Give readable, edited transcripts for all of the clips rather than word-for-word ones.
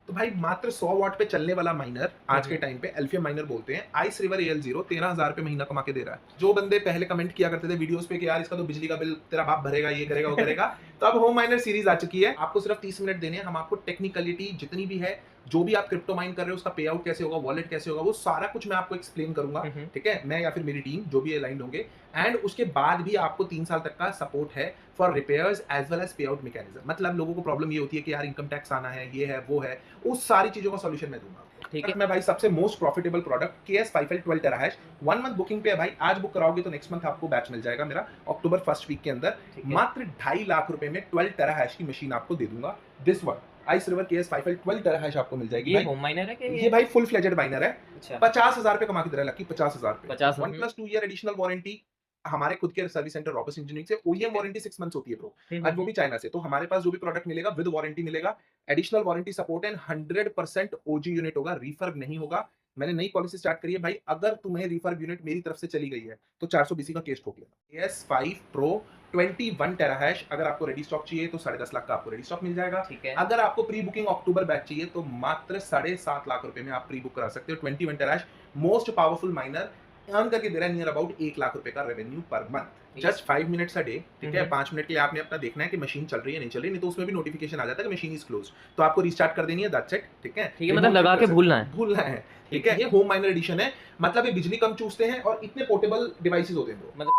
तो भाई मात्र 100 वॉट पे चलने वाला माइनर आज के टाइम पे एल्फियम माइनर बोलते हैं, आइस रिवर AL0 13,000 रुपए महीना कमा के दे रहा है। जो बंदे पहले कमेंट किया करते थे वीडियोस पे कि यार इसका तो बिजली का बिल तेरा बाप भरेगा, ये करेगा वो करेगा, तो अब होम माइनर सीरीज आ चुकी है। आपको सिर्फ 30 मिनट देने हैं, हम आपको टेक्निकलिटी जितनी भी है, जो भी आप क्रिप्टो माइन कर रहे हो उसका पे आउट कैसे होगा, वॉलेट कैसे होगा, वो सारा कुछ मैं आपको एक्सप्लेन करूंगा। ठीक है, मैं या फिर मेरी टीम जो भी अलाइंड होंगे। एंड उसके बाद भी आपको 3 साल तक का सपोर्ट है for repairs as well as pay out mechanism. मतलब लोगों को प्रॉब्लम ये होती है कि यार इनकम टैक्स आना है, ये है वो है, उस सारी चीजों का सॉल्यूशन मैं दूंगा। ठीक है, मैं भाई सबसे most profitable product KS5L 12 टेराहैश 1 month booking पे है भाई। आज बुक कराओगे तो नेक्स्ट मंथ आपको बैच मिल जाएगा मेरा अक्टूबर फर्स्ट वीक के अंदर। मात्र 2.5 लाख रुपए में 12 टेराहैश की मशीन आपको दे दूंगा। This one ice river KS5L 12 टेराहैश आपको मिल जाएगी। ये होम माइनर है क्या? ये भाई फुल फ्लेजेड माइनर है। अच्छा। 50,000 रुपए कमा के दे रहा है लकी, 50,000 रुपए। 50 1+2 ईयर एडिशनल वारंटी हमारे खुद के सर्विस सेंटर रॉबस इंजीनियरिंग से। OEM वारंटी 6 मंथ्स होती है ब्रो, आज वो भी चाइना से। तो हमारे पास जो भी प्रोडक्ट मिलेगा विद वारंटी मिलेगा, additional warranty support and 100% OG unit होगा, रिफर्ब नहीं होगा। मैंने नई पॉलिसी स्टार्ट करी है भाई, अगर तुम्हें रिफर्ब यूनिट मेरी तरफ से चली गई है तो 420 का केस ठोक लेना। KS5 Pro 21 टेराहैश अगर आपको रेडी स्टॉक चाहिए तो 10.5 लाख का आपको रेडी स्टॉक मिल जाएगा। अगर आपको प्री बुकिंग अक्टूबर बैच चाहिए तो मात्र 7.5 लाख रुपए में आप प्री बुक करा सकते हो। 21 टेराहैश मोस्ट पावरफुल माइनर अर्न करके दे रहा है नियर अबाउट 1 लाख रुपए का revenue per month, just 5 minutes a day. ठीक है, 5 मिनट के लिए आपने अपना देखना है कि मशीन चल रही है नहीं चल रही, नहीं तो उसमें भी नोटिफिकेशन आ जाता है कि मशीन इज क्लोज, तो आपको रिस्टार्ट कर देनी है, दैट्स इट। ठीक है, मतलब लगा के भूलना है। ठीक है, ये होम माइनर एडिशन है, मतलब ये बिजली कम चूसते हैं और इतने पोर्टेबल डिवाइसेस होते हैं ब्रो।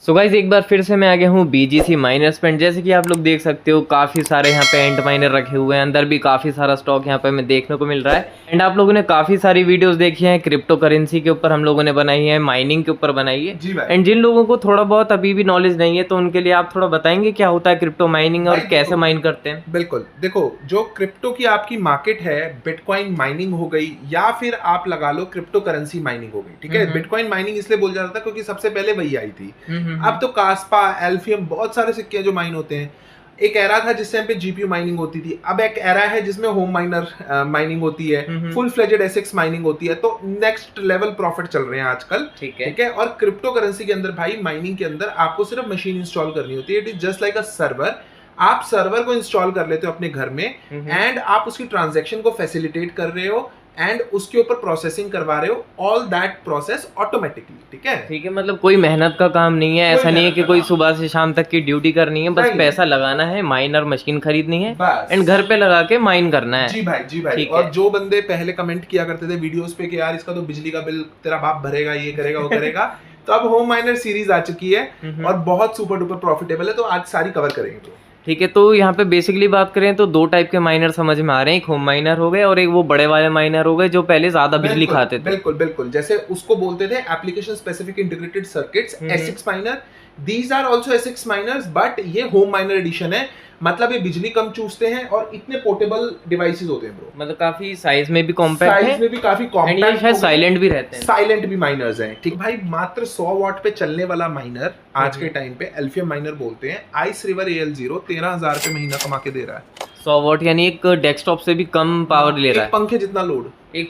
सो गाइस एक बार फिर से मैं आ गया हूँ BGC माइनर्स पे। जैसे कि आप लोग देख सकते हो काफ़ी सारे यहाँ पे एंड माइनर रखे हुए हैं, अंदर भी काफ़ी सारा स्टॉक यहाँ पे हमें देखने को मिल रहा है। एंड आप लोगों ने काफ़ी सारी वीडियोस देखी हैं, क्रिप्टो करेंसी के ऊपर हम लोगों ने बनाई है, माइनिंग के ऊपर बनाई है। एंड जिन लोगों को थोड़ा बहुत अभी भी नॉलेज नहीं है तो उनके लिए आप थोड़ा बताएंगे क्या होता है क्रिप्टो माइनिंग और कैसे माइन करते हैं? बिल्कुल, देखो जो क्रिप्टो की आपकी मार्केट है, बिटकॉइन माइनिंग हो गई या फिर आप लगा लो क्रिप्टो करेंसी माइनिंग हो गई। ठीक है, बिटकॉइन माइनिंग इसलिए बोल जाता था क्योंकि सबसे पहले वही आई थी। अब तो कास्पा, एल्फियम, बहुत सारे सिक्के जो माइन होते हैं। एक एरा था जिस टाइम पे जीपीयू माइनिंग होती थी, अब एक एरा है जिसमें होम माइनर माइनिंग होती है, फुल फ्लेजेड एसिक्स माइनिंग होती है। तो नेक्स्ट लेवल प्रॉफिट चल रहे हैं आजकल। ठीक है, और क्रिप्टो करेंसी के अंदर भाई माइनिंग के अंदर आपको सिर्फ मशीन इंस्टॉल करनी होती है। It is just like a server. आप सर्वर को इंस्टॉल कर लेते हो अपने घर में एंड आप उसकी ट्रांजैक्शन को फैसिलिटेट कर रहे हो एंड उसके ऊपर प्रोसेसिंग करवा रहे हो, ऑल दैट प्रोसेस ऑटोमेटिकली। ठीक है, मतलब कोई मेहनत का काम नहीं है, ऐसा नहीं है कि कोई सुबह से शाम तक की ड्यूटी करनी है, बस पैसा लगाना है, माइनर मशीन खरीदनी है एंड घर पे लगा के माइन करना है। जी भाई। और जो बंदे पहले कमेंट किया करते थे वीडियोस पे कि यार इसका तो बिजली का बिल तेरा बाप भरेगा, ये करेगा वो करेगा, तो अब होम माइनर सीरीज आ चुकी है और बहुत सुपर डुपर प्रॉफिटेबल है, तो आज सारी कवर करेंगे। ठीक है, तो यहाँ पे बेसिकली बात करें तो 2 टाइप के माइनर समझ में आ रहे हैं, एक होम माइनर हो गए और एक वो बड़े वाले माइनर हो गए जो पहले ज्यादा बिजली खाते थे। बिल्कुल, जैसे उसको बोलते थे application specific integrated circuits, ASICs miner. These are also ASICs miners, but ये होम माइनर एडिशन है, मतलब ये बिजली कम चूसते हैं और इतने पोर्टेबल डिवाइसेस होते हैं ब्रो। मतलब काफी साइज में भी कॉम्पैक्ट है, साइज में भी काफी कॉम्पैक्ट है, शायद साइलेंट भी रहते हैं। साइलेंट भी माइनर्स हैं। ठीक भाई, मात्र 100 वॉट पे चलने वाला माइनर आज के टाइम पे एल्फियम माइनर बोलते हैं, आइस रिवर AL0 13,000 रुपए महीना कमा के दे रहा है। 100 वॉट यानी एक डेस्कटॉप से भी कम पावर ले रहा है, एक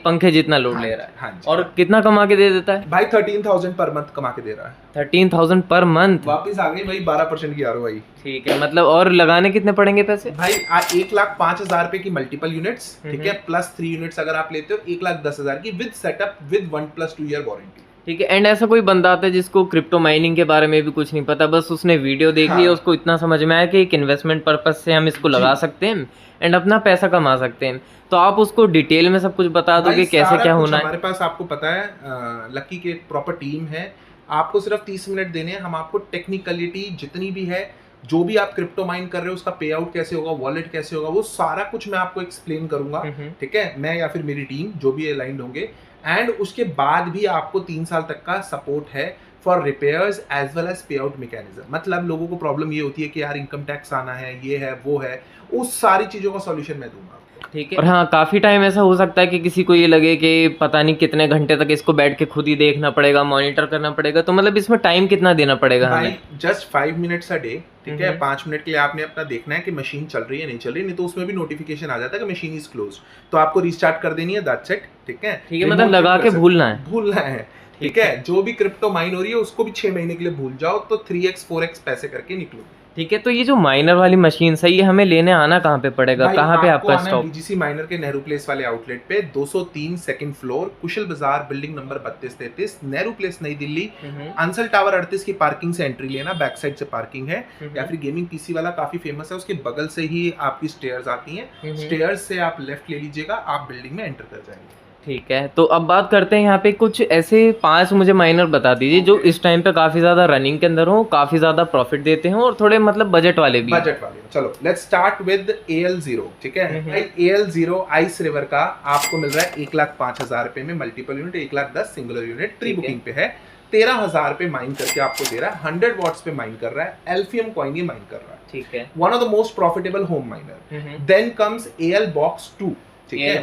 पंखे जितना लोड ले रहा है। हाँ, और कितना कमा के दे देता है भाई? 13,000 पर मंथ कमा के दे रहा है। 13,000 पर मंथ, वापस आ गई भाई 12% की ROI। ठीक है, मतलब और लगाने कितने पड़ेंगे पैसे भाई? 1,05,000 रुपए की मल्टीपल यूनिट्स, ठीक है, प्लस 3 यूनिट्स अगर आप लेते हो 1,10,000 की with setup with 1+2 year warranty. ठीक है, एंड ऐसा कोई बंदा आता है जिसको क्रिप्टो माइनिंग के बारे में भी कुछ नहीं पता, बस उसने वीडियो देख ली, उसको इतना समझ में आया कि एक इन्वेस्टमेंट पर्पस से हम इसको लगा सकते हैं एंड अपना पैसा कमा सकते हैं, तो आप उसको डिटेल में सब कुछ बता दोगे कैसे क्या होना है? हमारे पास आपको पता है लकी की एक प्रॉपर टीम है, आपको सिर्फ 30 मिनट देने हैं, हम आपको टेक्निकलिटी जितनी भी है, जो भी आप क्रिप्टो माइन कर रहे हो उसका पे आउट कैसे होगा, वॉलेट कैसे होगा, वो सारा कुछ मैं आपको एक्सप्लेन करूंगा। ठीक है, मैं या फिर मेरी टीम जो भी अलाइंड होंगे। एंड उसके बाद भी आपको 3 साल तक का सपोर्ट है for repairs as well as pay out mechanism. मतलब लोगों को प्रॉब्लम ये होती है कि यार इनकम टैक्स आना है, ये है वो है, उस सारी चीजों का सॉल्यूशन मैं दूंगा। ठीक है, और हाँ काफी टाइम ऐसा हो सकता है कि किसी को ये लगे कि पता नहीं कितने घंटे तक इसको बैठ के खुद ही देखना पड़ेगा, मॉनिटर करना पड़ेगा, तो मतलब इसमें टाइम कितना देना पड़ेगा हमें? Just 5 minutes a day. ठीक है, 5 मिनट के लिए आपने अपना देखना है कि मशीन चल रही है नहीं चल रही, नहीं तो उसमें भी नोटिफिकेशन आ जाता है कि मशीन इज क्लोज, तो आपको रिस्टार्ट कर देनी है, दैट्स इट। ठीक है, मतलब लगा के भूलना है। ठीक है, जो भी क्रिप्टो माइन हो रही है उसको भी 6 महीने के लिए भूल जाओ, तो 3x 4x पैसे करके निकलो। ठीक है, तो ये जो माइनर वाली मशीन है ये हमें लेने आना कहाँ पे पड़ेगा, भाई कहाँ पे आपको आपका आना है स्टॉक? बीजीसी माइनर के नेहरू प्लेस वाले आउटलेट पे 203 सेकंड फ्लोर, कुशल बाजार, बिल्डिंग नंबर 3233, नेहरू प्लेस, नई दिल्ली। अंसल टावर 38 की पार्किंग से एंट्री लेना, बैक साइड से पार्किंग है। या फिर गेमिंग पीसी वाला काफी फेमस है, उसके बगल से ही आपकी स्टेयर्स आती हैं, स्टेयर्स से आप लेफ्ट ले लीजिएगा, आप बिल्डिंग में एंटर कर जाएंगे। ठीक है, तो अब बात करते हैं यहाँ पे कुछ ऐसे 5 मुझे माइनर बता दीजिए जो इस टाइम पे काफ़ी ज़्यादा रनिंग के अंदर हो, काफ़ी ज़्यादा प्रॉफिट देते हैं और थोड़े मतलब बजट वाले भी। बजट वाले चलो लेट्स स्टार्ट विद AL0। ठीक है भाई, AL0 आइस रिवर का आपको मिल रहा है 1,05,000 रुपए में, multiple unit 1,10,000 singular unit, pre booking पे है। 13,000 रुपए माइन करके आपको दे रहा है, 100 वॉट्स पे माइन कर रहा है, एल्फियम कॉइन ये माइन कर रहा है। ठीक है, one of the most profitable home miner. Then comes AL Box 2। ठीक है,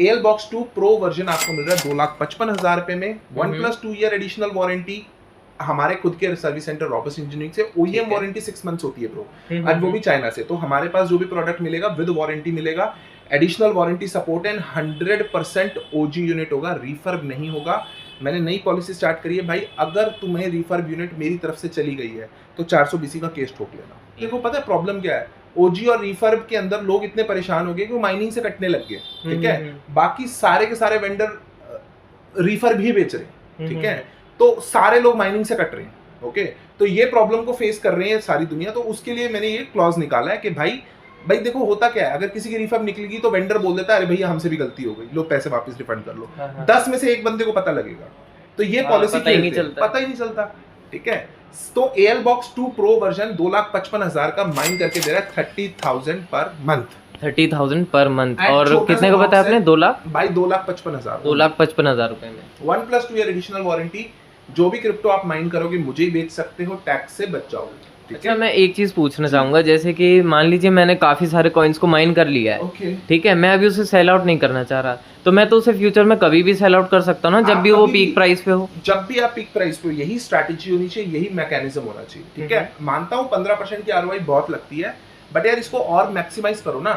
AL Box 2 प्रो वर्जन आपको मिल रहा है 2,55,000 रुपए में, 1+2 ईयर एडिशनल वारंटी, हमारे खुद के सर्विस सेंटर रॉबस्ट इंजीनियरिंग से। OEM वारंटी 6 मंथ्स होती है ब्रो, आज वो भी चाइना से। तो हमारे पास जो भी प्रोडक्ट मिलेगा विद वारंटी मिलेगा, additional warranty support and 100% OG unit होगा, रिफर्ब नहीं होगा। मैंने नई पॉलिसी स्टार्ट करी है भाई, अगर तुम्हें रिफर्ब यूनिट मेरी तरफ से चली गई है तो 420 का केस ठोक लेना। देखो पता है प्रॉब्लम क्या है, OG और रिफर्ब के अंदर लोग इतने परेशान हो गए कि वो माइनिंग से कटने लग गए। ठीक है, बाकी सारे के सारे वेंडर रिफर्ब ही बेच रहे हैं। ठीक है, तो सारे लोग माइनिंग से कट रहे हैं। ओके, तो ये प्रॉब्लम को फेस कर रहे हैं सारी दुनिया, तो उसके लिए मैंने ये क्लॉज निकाला है कि भाई देखो होता क्या है, अगर किसी की रिफर्ब निकलेगी तो वेंडर बोल देता है अरे भैया हमसे भी गलती हो गई, लो पैसे वापस रिफंड कर लो। 10 में से एक बंदे को पता लगेगा, तो ये पॉलिसी पता ही नहीं चलता। ठीक है, तो AL Box 2 प्रो वर्जन 2,55,000 का माइन करके दे रहा है 30,000 पर मंथ। 30,000 per month. और कितने का बताया आपने? 2 लाख भाई 2,55,000 2,55,000 रुपए में। 1+2 ईयर एडिशनल वारंटी। जो भी क्रिप्टो आप माइन करोगे मुझे ही बेच सकते हो, टैक्स से बच जाओगे। अच्छा, मैं एक चीज पूछना चाहूंगा, जैसे कि मान लीजिए मैंने काफी सारे कॉइन्स को माइन कर लिया है। ठीक है, मैं अभी उसे सेल आउट नहीं करना चाह रहा, तो मैं तो उसे फ्यूचर में कभी भी सेल आउट कर सकता हूँ ना, जब भी वो पीक प्राइस पे हो? जब भी आप पीक प्राइस पे हो, यही स्ट्रैटेजी होनी चाहिए, यही मैकेनिज्म होना चाहिए। ठीक है, मानता हूँ 15% की ROI बहुत लगती है, बट यार इसको और मैक्सिमाइज करो ना।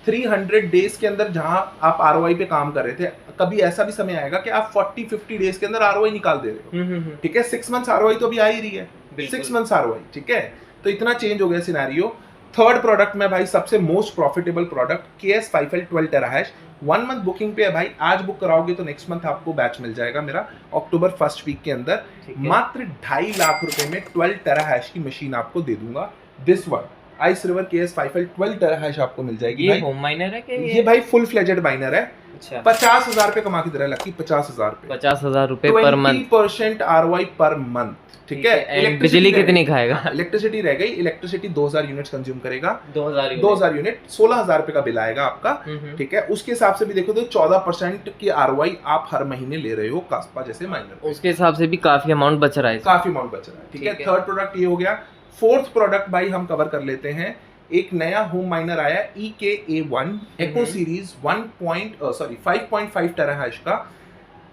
300 डेज के अंदर जहां आप ROI पे काम कर रहे थे, कभी ऐसा भी समय आएगा कि आप 40-50 डेज के अंदर ROI निकाल दे रहे हो। ठीक है, 6 मंथ्स ROI तो अभी आ ही रही है, 6 मंथ्स ROI। ठीक है, तो इतना चेंज हो गया सिनेरियो। थर्ड प्रोडक्ट में भाई सबसे most profitable product KS5L 12 टेराहैश। 1 month booking पे है भाई, आज बुक कराओगे तो नेक्स्ट मंथ आपको बैच मिल जाएगा मेरा, अक्टूबर फर्स्ट वीक के अंदर। मात्र 2.5 लाख रुपए में 12 टेराहैश की मशीन आपको दे दूंगा। This one ice river KS5L 12 टेराहैश आपको मिल जाएगी। ये होम माइनर है क्या? ये भाई फुल फ्लेजेड माइनर है। अच्छा, 50,000 रुपए कमा के दे रहा है लकी, 50,000 रुपए, 50,000 रुपए per month, 20% ROI per month. ठीक है, बिजली कितनी खाएगा? इलेक्ट्रिसिटी रह गई, इलेक्ट्रिसिटी 2,000 यूनिट्स कंज्यूम करेगा, 2,000 यूनिट, 16,000 रुपए का बिल आएगा आपका। ठीक है, उसके हिसाब से भी देखो तो 14% की ROI आप हर महीने ले रहे हो कास्पा जैसे माइनर, उसके हिसाब से भी काफी अमाउंट बच रहा है, काफी अमाउंट बच रहा है। ठीक है, थर्ड प्रोडक्ट ये हो गया। फोर्थ प्रोडक्ट भाई हम कवर कर लेते हैं, एक नया होम माइनर आया EKA1 एको सीरीज 5.5 टेराहैश का,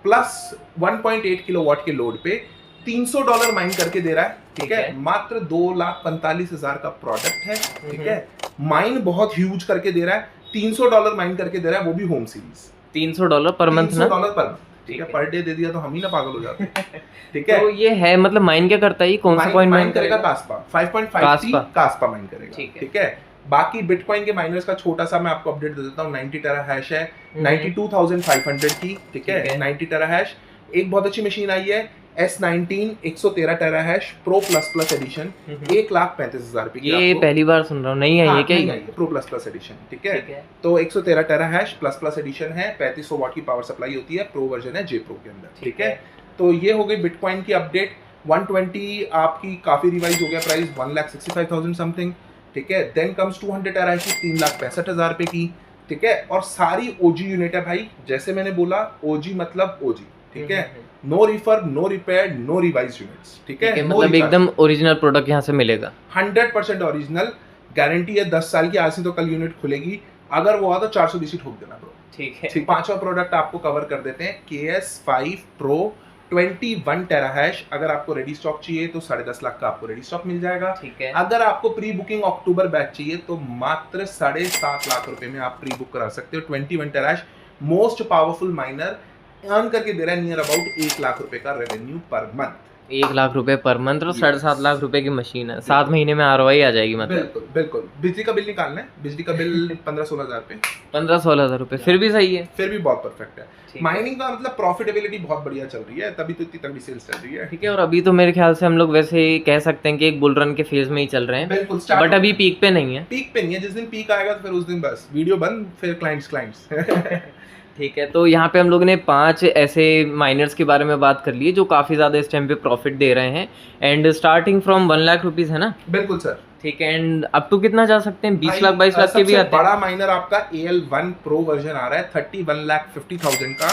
प्लस 1.8 किलोवाट के लोड पे $300 माइन करके दे रहा है। ठीक है, मात्र 2,45,000 का प्रोडक्ट है। ठीक है, माइन बहुत ह्यूज करके दे रहा है, $300 माइन करके दे रहा है, वो भी होम सीरीज। $300 पर मंथ ना? $300 पर मंथ। ठीक है, पर डे दे दिया तो हम ही ना पागल हो जाते। ठीक है, तो ये है मतलब माइन क्या करता है, कौन सा कॉइन माइन करेगा? कास्पा 5.5 कास्पा माइन करेगा। ठीक है, बाकी बिटकॉइन के माइनर्स का छोटा सा मैं आपको अपडेट दे देता हूँ। 90 टेराहैश है, 92,500 की। ठीक है, 90 टेराहैश। एक बहुत अच्छी मशीन आई है S19 113 terahash pro plus plus edition, 1,35,000 रुपए की। ये पहली बार सुन रहा हूँ, नहीं है ये क्या? नहीं है, प्रो प्लस प्लस एडिशन। ठीक है, तो 113 टेराहैश प्लस प्लस एडिशन है, 3500 वाट की पावर सप्लाई होती है, प्रो वर्जन है J Pro के अंदर। ठीक है, तो ये हो गई बिटकॉइन की अपडेट। 120 आपकी काफी रिवाइज हो गया प्राइस, 1,65,000 समथिंग। ठीक है, देन कम्स 200 टेराहैश की 3,65,000 रुपए की। ठीक है, और सारी OG यूनिट है भाई, जैसे मैंने बोला OG मतलब OG। ठीक है, no refurb, no repair, no revise units. ठीक है, मतलब एकदम ओरिजिनल प्रोडक्ट यहाँ से मिलेगा, 100% ओरिजिनल, गारंटी है 10 साल की। आज से तो कल यूनिट खुलेगी, अगर वो आ तो 420 ठोक देना ब्रो। ठीक है, पांचवा प्रोडक्ट आपको कवर कर देते हैं, KS5 Pro 21 टेराहैश। अगर आपको रेडी स्टॉक चाहिए तो 10.5 लाख का आपको रेडी स्टॉक मिल जाएगा। ठीक है, अगर आपको प्री बुकिंग अक्टूबर बैच चाहिए तो मात्र 7.5 लाख रुपए में आप प्री बुक करा सकते हो। 21 टेराहैश मोस्ट पावरफुल माइनर अर्न करके दे रहा है नियर अबाउट 1 लाख रुपए का रेवेन्यू पर मंथ। 1 लाख रुपए पर मंथ और 7.5 लाख रुपए की मशीन है, 7 महीने में ROI आ जाएगी मतलब। बिल्कुल बिल्कुल। बिजली का बिल निकालना है, बिजली का बिल 15-16 हज़ार पे, 15-16 हज़ार रुपए, फिर भी सही है। फिर भी बहुत परफेक्ट है। ठीक है। माइनिंग का मतलब प्रॉफिटेबिलिटी बहुत बढ़िया चल रही है, तभी तो इतनी तगड़ी सेल्स चल रही है। ठीक है, और अभी तो मेरे ख्याल से हम लोग वैसे कह सकते हैं कि एक बुल रन के फेज में ही चल रहे हैं, बिल्कुल बट अभी पीक पे नहीं है। पीक पे नहीं है, जिस दिन पीक आएगा तो फिर उस दिन बस वीडियो बंद, फिर क्लाइंट्स ठीक है, तो यहाँ पे हम लोगों ने 5 ऐसे माइनर्स के बारे में बात कर ली है जो काफ़ी ज़्यादा इस टाइम पे प्रॉफिट दे रहे हैं, and starting from 1 lakh rupees है ना। बिल्कुल सर। ठीक है, एंड अप टू कितना जा सकते हैं? 20 लाख 22 लाख के भी आते हैं। बड़ा माइनर आपका AL1 Pro वर्जन आ रहा है 31,50,000 का।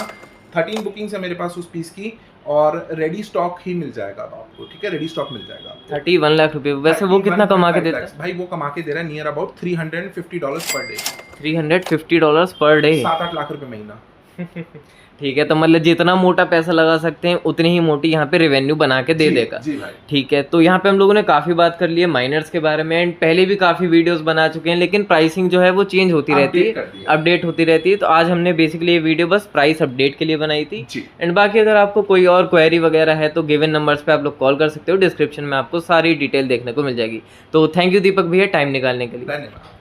13 बुकिंग्स है मेरे पास उस पीस की, और रेडी स्टॉक ही मिल जाएगा अब आपको। ठीक है, रेडी स्टॉक मिल जाएगा आपको। 31 लाख रुपए, वैसे वो कितना कमा के देता है भाई? वो कमा के दे रहा है near about $350 per day. $350 per day, 7-8 lakh रुपए महीना। ठीक है, तो मतलब जितना मोटा पैसा लगा सकते हैं उतनी ही मोटी यहाँ पे रेवेन्यू बना के दे देगा। जी भाई। ठीक है, तो यहाँ पे हम लोगों ने काफ़ी बात कर ली है माइनर्स के बारे में, एंड पहले भी काफ़ी वीडियोस बना चुके हैं, लेकिन प्राइसिंग जो है वो चेंज होती रहती है, अपडेट होती रहती है। तो आज हमने बेसिकली ये वीडियो बस प्राइस अपडेट के लिए बनाई थी। एंड बाकी अगर आपको कोई और क्वेरी वगैरह है तो गिवन नंबर्स पे आप लोग कॉल कर सकते हो, डिस्क्रिप्शन में आपको सारी डिटेल देखने को मिल जाएगी। तो थैंक यू दीपक भैया टाइम निकालने के लिए। धन्यवाद।